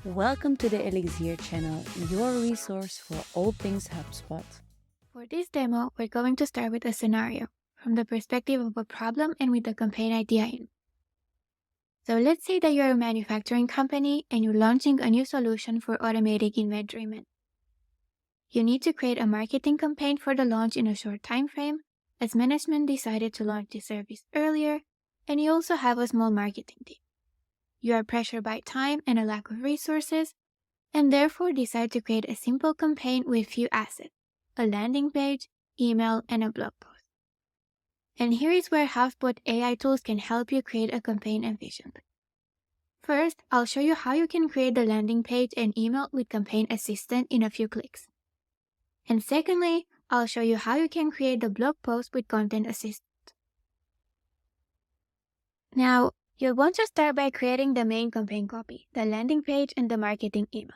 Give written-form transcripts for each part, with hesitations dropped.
Welcome to the Elixir channel, your resource for all things HubSpot. For this demo, we're going to start with a scenario from the perspective of a problem and with the campaign idea in. So let's say that you're a manufacturing company and you're launching a new solution for automating inventory management. You need to create a marketing campaign for the launch in a short time frame, as management decided to launch the service earlier, and you also have a small marketing team. You are pressured by time and a lack of resources, and therefore decide to create a simple campaign with few assets, a landing page, email, and a blog post. And here is where HubSpot AI tools can help you create a campaign efficiently. First, I'll show you how you can create the landing page and email with Campaign Assistant in a few clicks. And secondly, I'll show you how you can create the blog post with Content Assistant. Now, you'll want to start by creating the main campaign copy, the landing page, and the marketing email.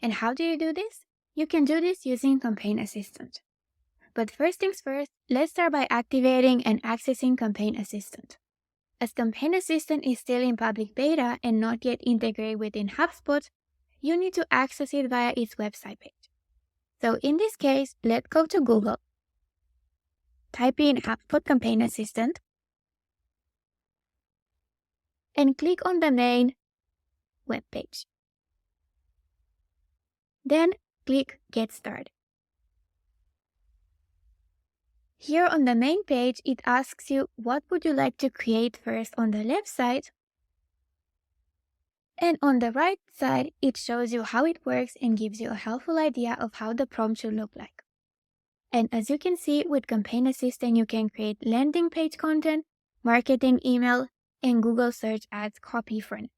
And how do you do this? You can do this using Campaign Assistant. But first things first, let's start by activating and accessing Campaign Assistant. As Campaign Assistant is still in public beta and not yet integrated within HubSpot, you need to access it via its website page. So in this case, let's go to Google, type in HubSpot Campaign Assistant, and click on the main web page. Then click Get Started. Here on the main page, it asks you what would you like to create first on the left side. And on the right side, it shows you how it works and gives you a helpful idea of how the prompt should look like. And as you can see, with Campaign Assistant, you can create landing page content, marketing email, and Google Search Ads copy for it.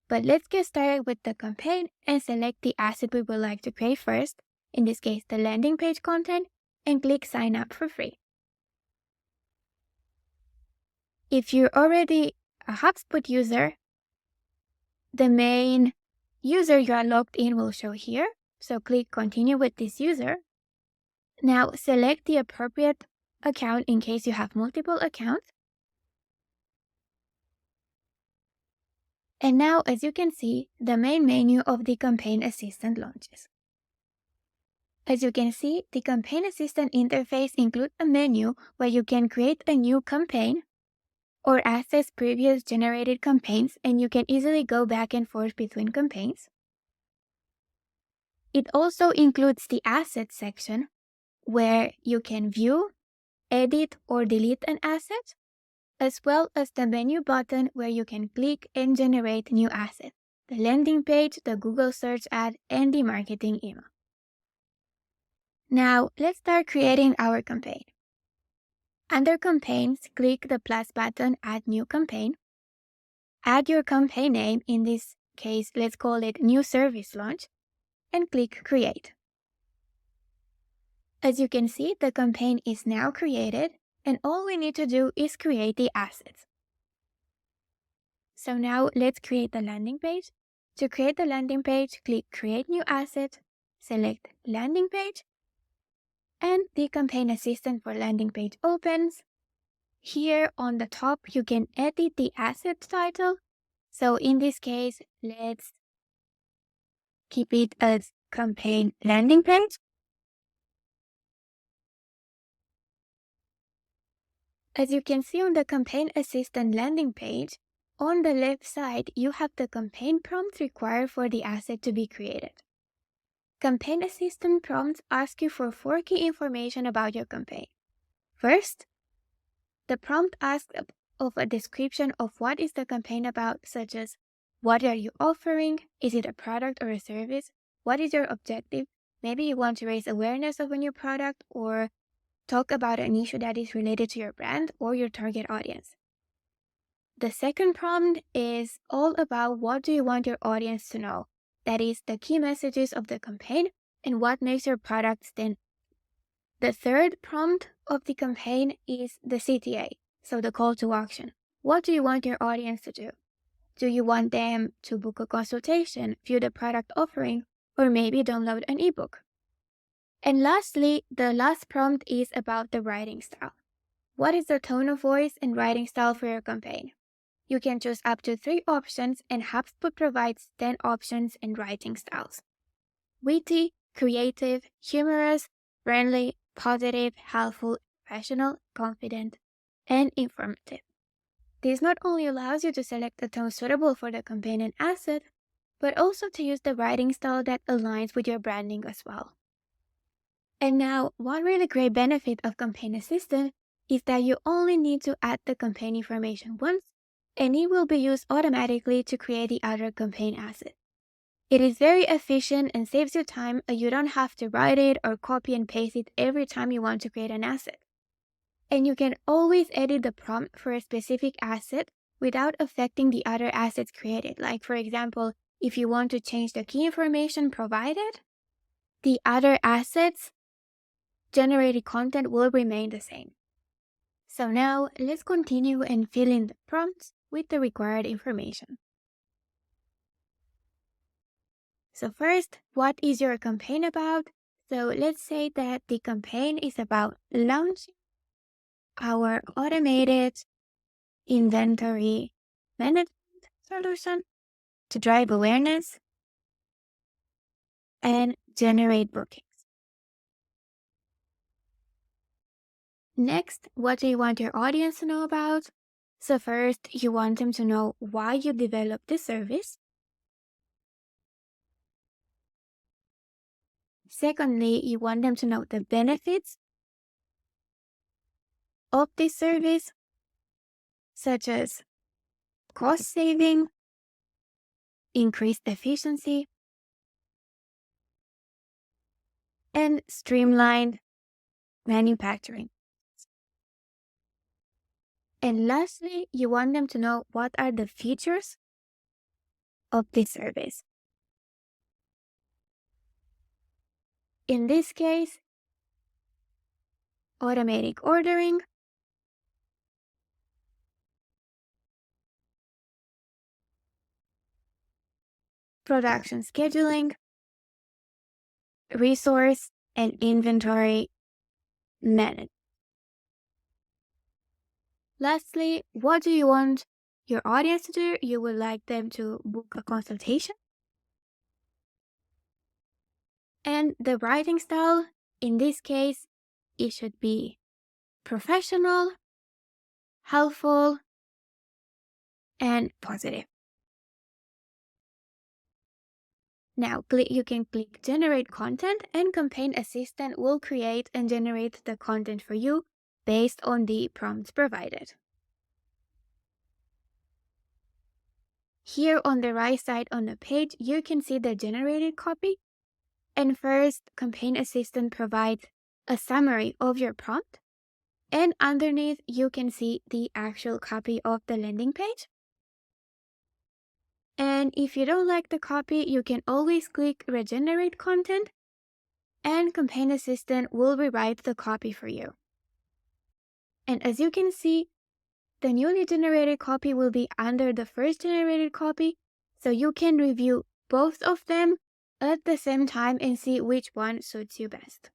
But let's get started with the campaign and select the asset we would like to create first, in this case, the landing page content, and click Sign Up for free. If you're already a HubSpot user, the main user you are logged in will show here, so click Continue with this user. Now select the appropriate account in case you have multiple accounts. And now, as you can see, the main menu of the Campaign Assistant launches. As you can see, the Campaign Assistant interface includes a menu where you can create a new campaign or access previous generated campaigns, and you can easily go back and forth between campaigns. It also includes the Assets section, where you can view, edit, or delete an asset, as well as the menu button where you can click and generate new assets, the landing page, the Google Search Ad, and the marketing email. Now, let's start creating our campaign. Under Campaigns, click the plus button, Add New Campaign. Add your campaign name, in this case, let's call it New Service Launch, and click Create. As you can see, the campaign is now created, and all we need to do is create the assets. So now let's create the landing page. To create the landing page, click Create New Asset, select Landing Page, and the Campaign Assistant for landing page opens. Here on the top, you can edit the asset title. So in this case, let's keep it as Campaign Landing Page. As you can see on the Campaign Assistant landing page, on the left side, you have the campaign prompt required for the asset to be created. Campaign Assistant prompts ask you for 4 key information about your campaign. First, the prompt asks of a description of what is the campaign about, such as what are you offering? Is it a product or a service? What is your objective? Maybe you want to raise awareness of a new product or talk about an issue that is related to your brand or your target audience. The second prompt is all about what do you want your audience to know. That is the key messages of the campaign and what makes your product stand. The third prompt of the campaign is the CTA, so the call to action. What do you want your audience to do? Do you want them to book a consultation, view the product offering, or maybe download an ebook? And lastly, the last prompt is about the writing style. What is the tone of voice and writing style for your campaign? You can choose up to 3 options, and HubSpot provides 10 options and writing styles: witty, creative, humorous, friendly, positive, helpful, professional, confident, and informative. This not only allows you to select a tone suitable for the campaign and asset, but also to use the writing style that aligns with your branding as well. And now, one really great benefit of Campaign Assistant is that you only need to add the campaign information once, and it will be used automatically to create the other campaign asset. It is very efficient and saves you time, and you don't have to write it or copy and paste it every time you want to create an asset. And you can always edit the prompt for a specific asset without affecting the other assets created. Like, for example, if you want to change the key information provided, the other assets generated content will remain the same. So now let's continue and fill in the prompts with the required information. So first, what is your campaign about? So let's say that the campaign is about launching our automated inventory management solution to drive awareness and generate bookings. Next, what do you want your audience to know about? So first, you want them to know why you developed the service. Secondly, you want them to know the benefits of this service, such as cost saving, increased efficiency, and streamlined manufacturing. And lastly, you want them to know what are the features of this service. In this case, automatic ordering, production scheduling, resource and inventory management. Lastly, what do you want your audience to do? You would like them to book a consultation. And the writing style, in this case, it should be professional, helpful, and positive. Now, you can click Generate Content, and Campaign Assistant will create and generate the content for you based on the prompts provided. Here on the right side on the page, you can see the generated copy. And first, Campaign Assistant provides a summary of your prompt. And underneath, you can see the actual copy of the landing page. And if you don't like the copy, you can always click Regenerate Content, and Campaign Assistant will rewrite the copy for you. And as you can see, the newly generated copy will be under the first generated copy, so you can review both of them at the same time and see which one suits you best.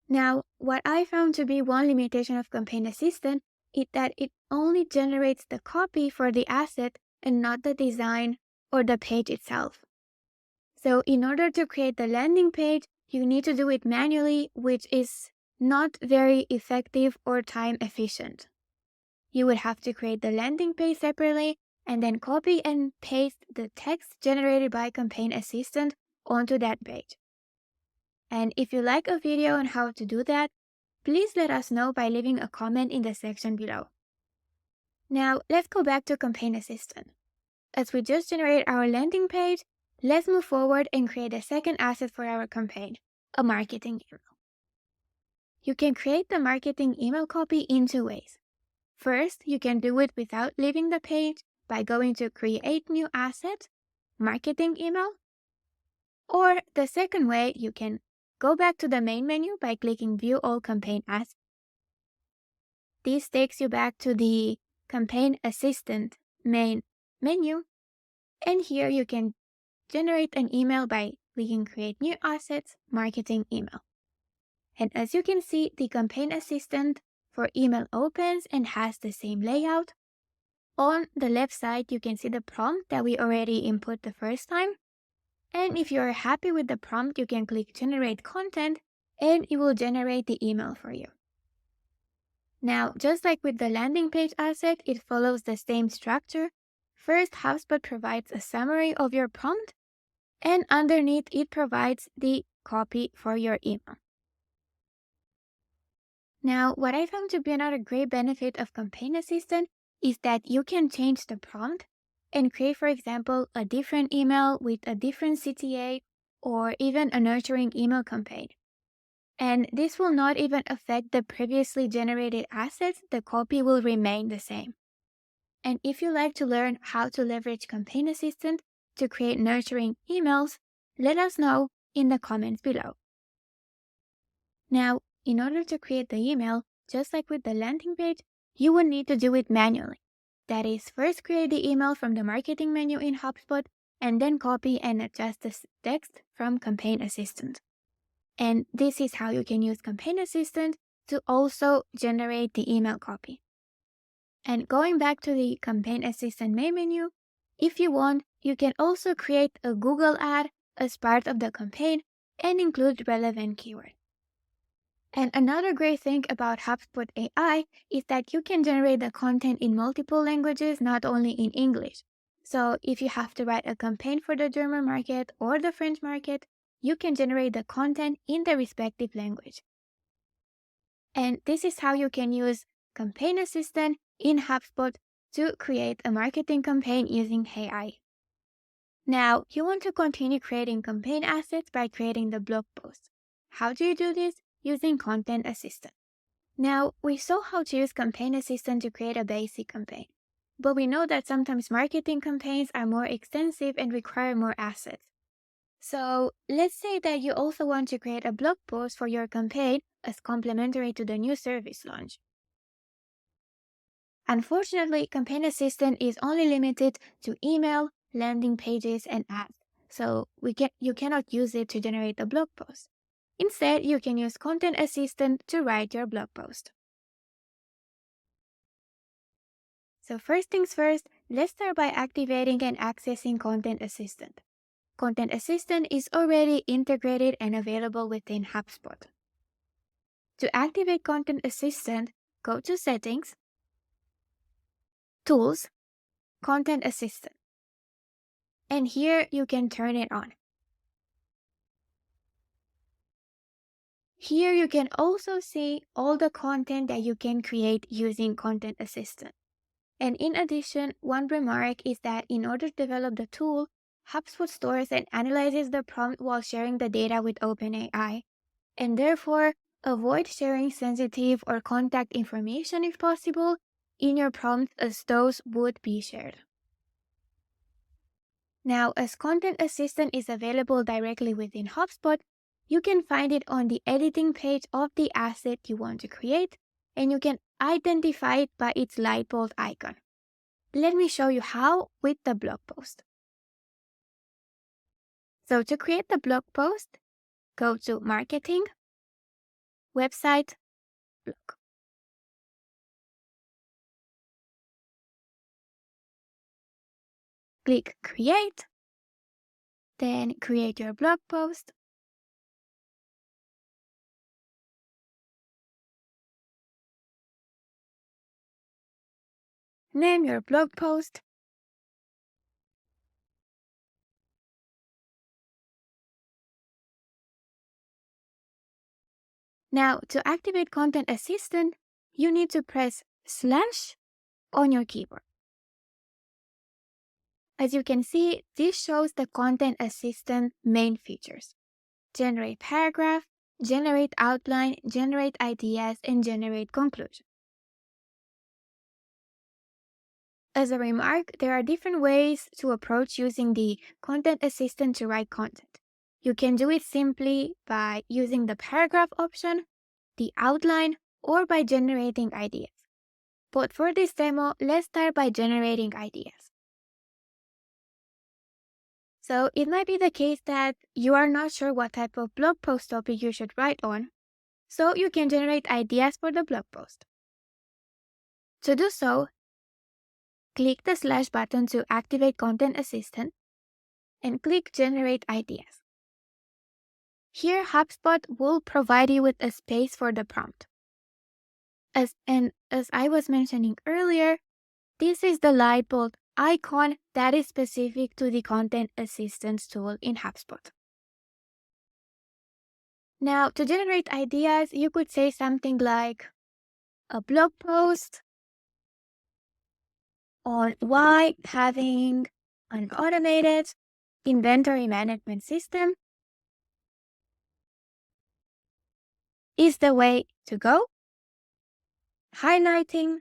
Now, what I found to be one limitation of Campaign Assistant is that it only generates the copy for the asset and not the design or the page itself. So in order to create the landing page, you need to do it manually, which is not very effective or time efficient. You would have to create the landing page separately and then copy and paste the text generated by Campaign Assistant onto that page. And if you like a video on how to do that, please let us know by leaving a comment in the section below. Now, let's go back to Campaign Assistant. As we just generated our landing page, let's move forward and create a second asset for our campaign, a marketing email. You can create the marketing email copy in 2 ways. First, you can do it without leaving the page by going to Create New Asset, Marketing Email. Or the second way, you can go back to the main menu by clicking View All Campaign Assets. This takes you back to the Campaign Assistant main menu, and here you can generate an email by clicking Create New Assets, Marketing Email. And as you can see, the Campaign Assistant for email opens and has the same layout. On the left side, you can see the prompt that we already input the first time. And if you're happy with the prompt, you can click Generate Content and it will generate the email for you. Now, just like with the landing page asset, it follows the same structure. First, HubSpot provides a summary of your prompt, and underneath it provides the copy for your email. Now, what I found to be another great benefit of Campaign Assistant is that you can change the prompt and create, for example, a different email with a different CTA or even a nurturing email campaign. And this will not even affect the previously generated assets, the copy will remain the same. And if you like to learn how to leverage Campaign Assistant to create nurturing emails, let us know in the comments below. Now, in order to create the email, just like with the landing page, you will need to do it manually. That is, first create the email from the marketing menu in HubSpot and then copy and adjust the text from Campaign Assistant. And this is how you can use Campaign Assistant to also generate the email copy. And going back to the Campaign Assistant main menu, if you want, you can also create a Google ad as part of the campaign and include relevant keywords. And another great thing about HubSpot AI is that you can generate the content in multiple languages, not only in English. So if you have to write a campaign for the German market or the French market, you can generate the content in the respective language. And this is how you can use Campaign Assistant in HubSpot to create a marketing campaign using AI. Now, you want to continue creating campaign assets by creating the blog post. How do you do this? Using Content Assistant. Now, we saw how to use Campaign Assistant to create a basic campaign. But we know that sometimes marketing campaigns are more extensive and require more assets. So let's say that you also want to create a blog post for your campaign as complementary to the new service launch. Unfortunately, Campaign Assistant is only limited to email, landing pages, and ads. So you cannot use it to generate a blog post. Instead, you can use Content Assistant to write your blog post. So first things first, let's start by activating and accessing Content Assistant. Content Assistant is already integrated and available within HubSpot. To activate Content Assistant, go to Settings, Tools, Content Assistant. And here you can turn it on. Here you can also see all the content that you can create using Content Assistant. And in addition, one remark is that in order to develop the tool, HubSpot stores and analyzes the prompt while sharing the data with OpenAI, and therefore avoid sharing sensitive or contact information if possible in your prompt, as those would be shared. Now, as Content Assistant is available directly within HubSpot, you can find it on the editing page of the asset you want to create, and you can identify it by its light bulb icon. Let me show you how with the blog post. So to create the blog post, go to Marketing, Website, Blog. Click Create, then create your blog post. Name your blog post. Now, to activate Content Assistant, you need to press / on your keyboard. As you can see, this shows the Content Assistant main features: generate paragraph, generate outline, generate ideas, and generate conclusion. As a remark, there are different ways to approach using the Content Assistant to write content. You can do it simply by using the paragraph option, the outline, or by generating ideas. But for this demo, let's start by generating ideas. So it might be the case that you are not sure what type of blog post topic you should write on, so you can generate ideas for the blog post. To do so, click the slash button to activate Content Assistant and click Generate Ideas. Here, HubSpot will provide you with a space for the prompt. As I was mentioning earlier, this is the light bulb icon that is specific to the Content Assistance tool in HubSpot. Now, to generate ideas, you could say something like a blog post on why having an automated inventory management system is the way to go, highlighting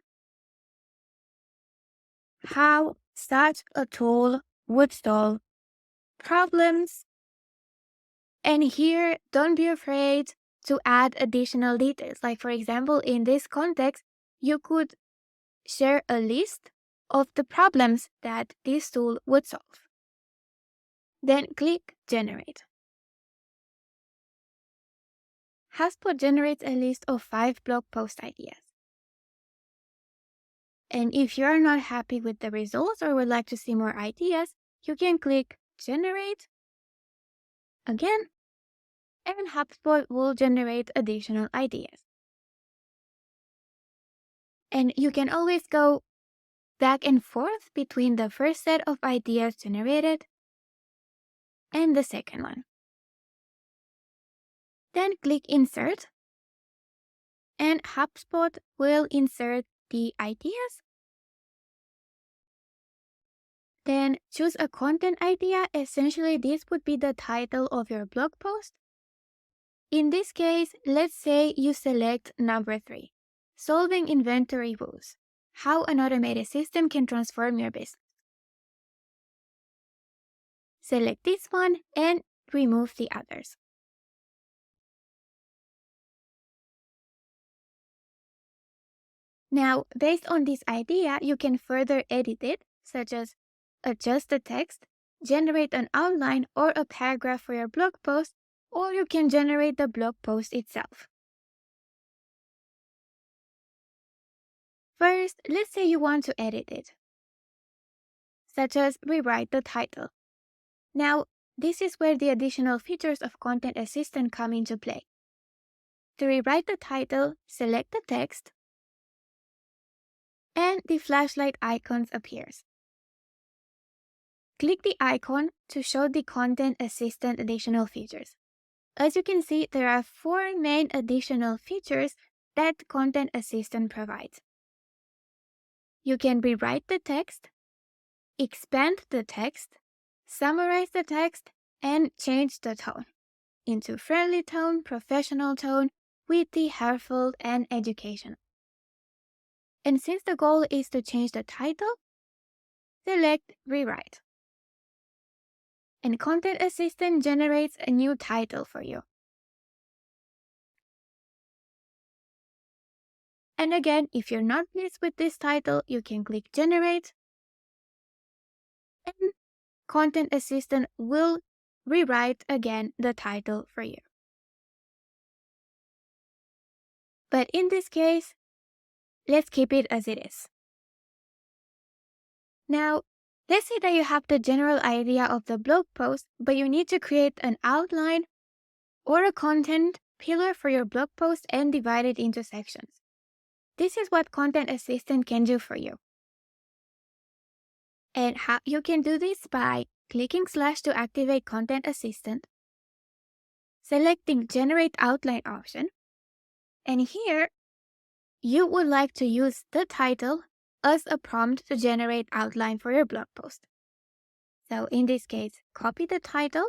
how such a tool would solve problems. And here, don't be afraid to add additional details. Like, for example, in this context, you could share a list of the problems that this tool would solve. Then click Generate. HubSpot generates a list of 5 blog post ideas. And if you are not happy with the results or would like to see more ideas, you can click Generate again, and HubSpot will generate additional ideas. And you can always go back and forth between the first set of ideas generated and the second one. Then click Insert, and HubSpot will insert the ideas. Then choose a content idea. Essentially, this would be the title of your blog post. In this case, let's say you select number 3, Solving Inventory Woes, how an automated system can transform your business. Select this one and remove the others. Now, based on this idea, you can further edit it, such as adjust the text, generate an outline or a paragraph for your blog post, or you can generate the blog post itself. First, let's say you want to edit it, such as rewrite the title. Now, this is where the additional features of Content Assistant come into play. To rewrite the title, select the text, and the flashlight icon appears. Click the icon to show the Content Assistant additional features. As you can see, there are 4 main additional features that Content Assistant provides. You can rewrite the text, expand the text, summarize the text, and change the tone into friendly tone, professional tone, witty, helpful, and educational. And since the goal is to change the title, select Rewrite. And Content Assistant generates a new title for you. And again, if you're not pleased with this title, you can click Generate, and Content Assistant will rewrite again the title for you. But in this case, let's keep it as it is. Now, let's say that you have the general idea of the blog post, but you need to create an outline or a content pillar for your blog post and divide it into sections. This is what Content Assistant can do for you. And how you can do this by clicking / to activate Content Assistant, selecting Generate Outline option, and here you would like to use the title as a prompt to generate outline for your blog post. So in this case, copy the title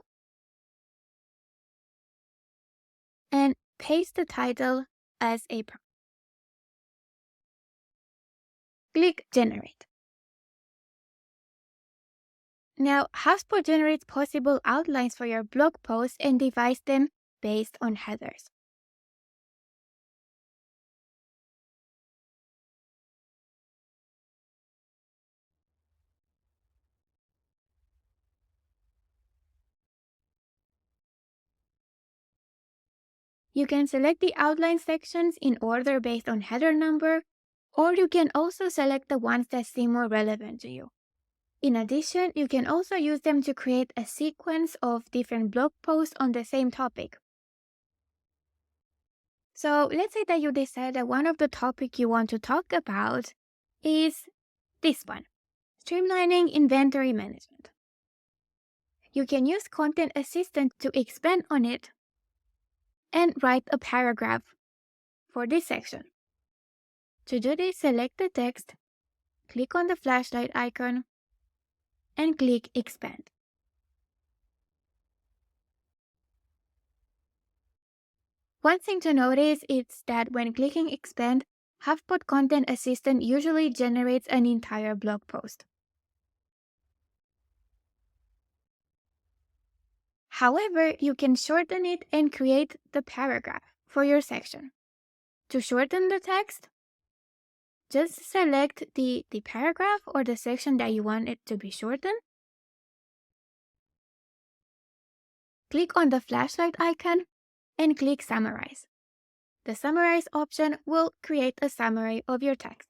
and paste the title as a prompt. Click Generate. Now, HubSpot generates possible outlines for your blog post and divides them based on headers. You can select the outline sections in order based on header number, Or you can also select the ones that seem more relevant to you. In addition, you can also use them to create a sequence of different blog posts on the same topic. So let's say that you decide that one of the topics you want to talk about is this one, streamlining inventory management. You can use Content Assistant to expand on it and write a paragraph for this section. To do this, select the text, click on the flashlight icon, and click Expand. One thing to notice is that when clicking Expand, HubSpot Content Assistant usually generates an entire blog post. However, you can shorten it and create the paragraph for your section. To shorten the text, just select the paragraph or the section that you want it to be shortened. Click on the flashlight icon and click Summarize. The Summarize option will create a summary of your text.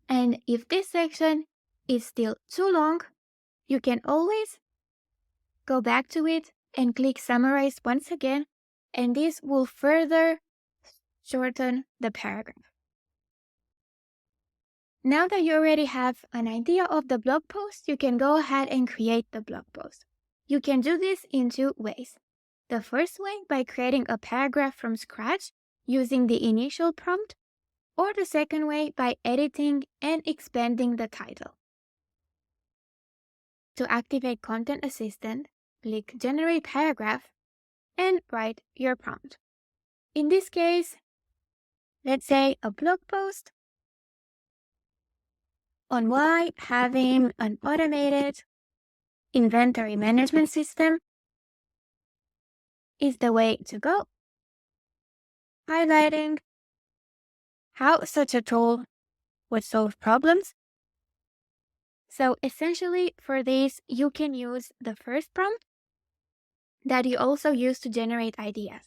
And if this section is still too long, you can always go back to it and click Summarize once again, and this will further shorten the paragraph. Now that you already have an idea of the blog post, you can go ahead and create the blog post. You can do this in two ways. The first way by creating a paragraph from scratch using the initial prompt, or the second way by editing and expanding the title. To activate Content Assistant, click Generate Paragraph and write your prompt. In this case, let's say a blog post on why having an automated inventory management system is the way to go, highlighting how such a tool would solve problems. So essentially for this, you can use the first prompt that you also use to generate ideas.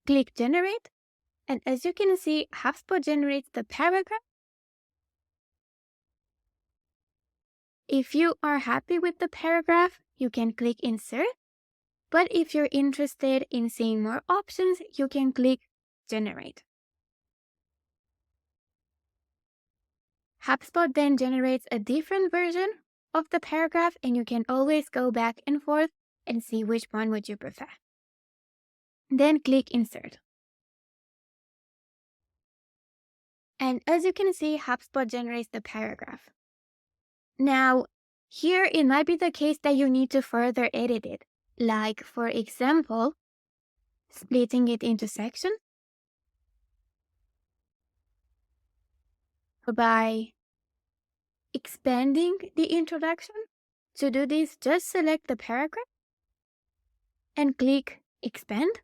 Click Generate, and as you can see, HubSpot generates the paragraph. If you are happy with the paragraph, you can click Insert. But if you're interested in seeing more options, you can click Generate. HubSpot then generates a different version of the paragraph, and you can always go back and forth and see which one would you prefer. Then click Insert. And as you can see, HubSpot generates the paragraph. Now, here it might be the case that you need to further edit it. Like, for example, splitting it into sections by expanding the introduction. To do this, just select the paragraph and click Expand.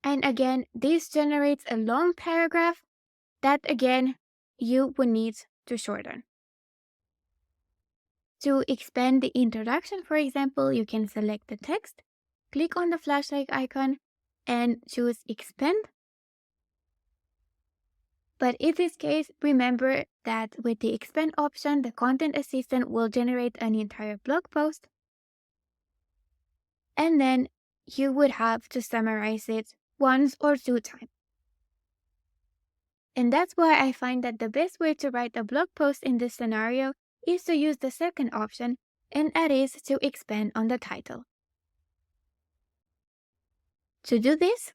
And again, this generates a long paragraph that again you would need to shorten. To expand the introduction, for example, you can select the text, click on the flashlight icon, and choose Expand. But in this case, remember that with the Expand option, the Content Assistant will generate an entire blog post, and then you would have to summarize it once or two times. And that's why I find that the best way to write a blog post in this scenario is to use the second option, and that is to expand on the title. To do this,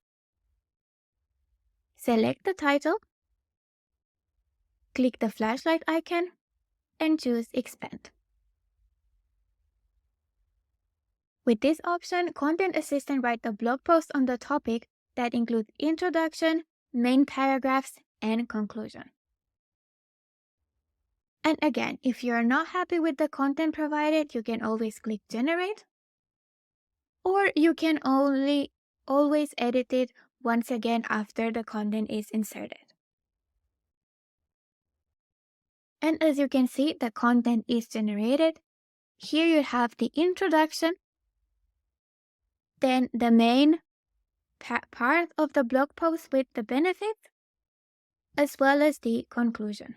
select the title, click the flashlight icon, and choose Expand. With this option, Content Assistant writes a blog post on the topic that includes introduction, main paragraphs, and conclusion. And again, if you're not happy with the content provided, you can always click Generate, or you can always edit it once again after the content is inserted. And as you can see, the content is generated. Here you have the introduction, then the main part of the blog post with the benefits, as well as the conclusion.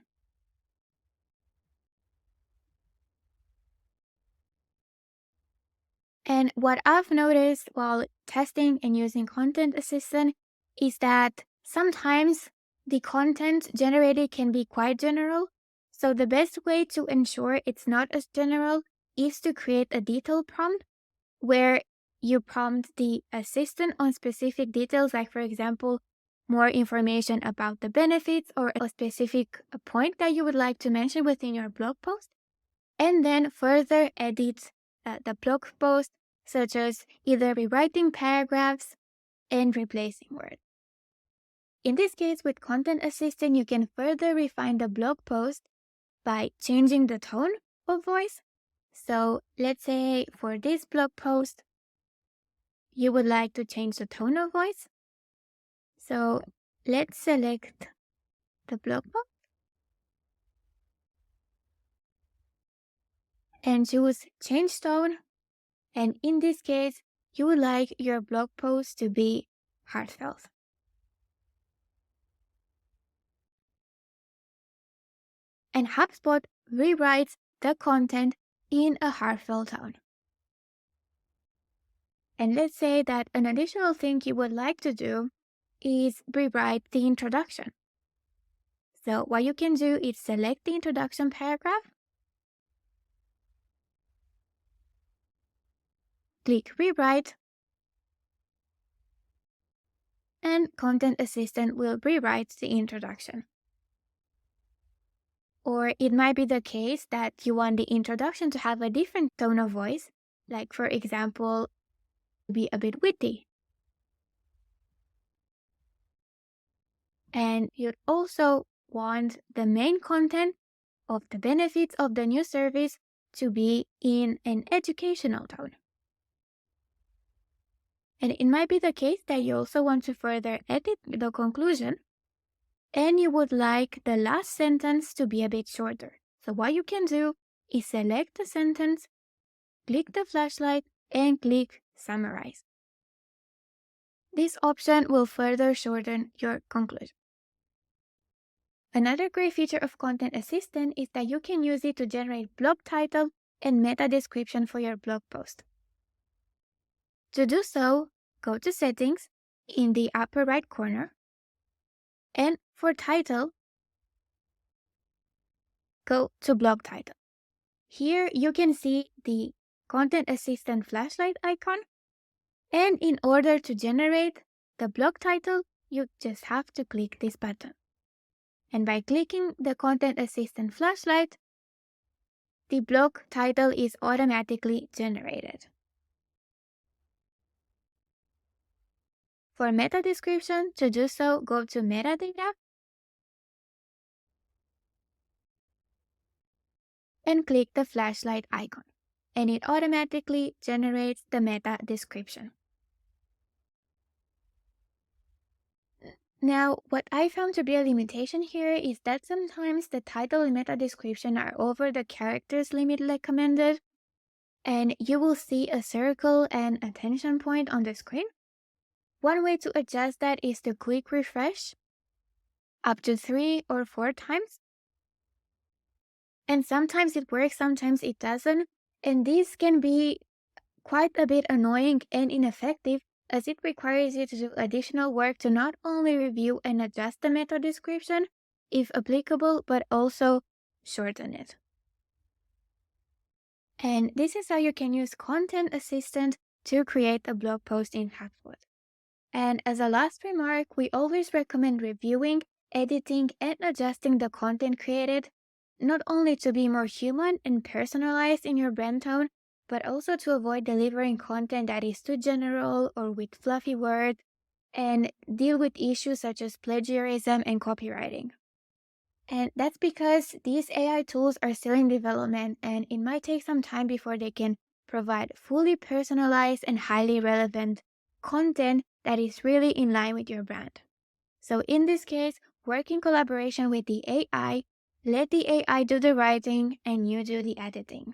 And what I've noticed while testing and using Content Assistant is that sometimes the content generated can be quite general. So the best way to ensure it's not as general is to create a detailed prompt where you prompt the assistant on specific details, like for example, more information about the benefits or a specific point that you would like to mention within your blog post, and then further edit the blog post, such as either rewriting paragraphs and replacing words. In this case, with Content Assistant, you can further refine the blog post by changing the tone of voice. So let's say for this blog post, you would like to change the tone of voice. So let's select the blog post and choose change tone. And in this case, you would like your blog post to be heartfelt. And HubSpot rewrites the content in a heartfelt tone. And let's say that an additional thing you would like to do is rewrite the introduction. So what you can do is select the introduction paragraph, click rewrite, and Content Assistant will rewrite the introduction. Or it might be the case that you want the introduction to have a different tone of voice, like for example, be a bit witty. And you'd also want the main content of the benefits of the new service to be in an educational tone. And it might be the case that you also want to further edit the conclusion and you would like the last sentence to be a bit shorter. So what you can do is select the sentence, click the flashlight, and click Summarize. This option will further shorten your conclusion. Another great feature of Content Assistant is that you can use it to generate blog title and meta description for your blog post. To do so, go to Settings in the upper right corner, and for title, go to Blog Title. Here you can see the Content Assistant flashlight icon, and in order to generate the blog title, you just have to click this button. And by clicking the Content Assistant flashlight, the blog title is automatically generated. For meta description, to do so, go to Metadata and click the flashlight icon, and it automatically generates the meta description. Now, what I found to be a limitation here is that sometimes the title and meta description are over the characters limit recommended, and you will see a circle and attention point on the screen. One way to adjust that is to click refresh up to 3 or 4 times. And sometimes it works, sometimes it doesn't. And this can be quite a bit annoying and ineffective, as it requires you to do additional work to not only review and adjust the meta description, if applicable, but also shorten it. And this is how you can use Content Assistant to create a blog post in HubSpot. And as a last remark, we always recommend reviewing, editing, and adjusting the content created, not only to be more human and personalized in your brand tone, but also to avoid delivering content that is too general or with fluffy words, and deal with issues such as plagiarism and copywriting. And that's because these AI tools are still in development, and it might take some time before they can provide fully personalized and highly relevant content that is really in line with your brand. So in this case, work in collaboration with the AI, let the AI do the writing and you do the editing.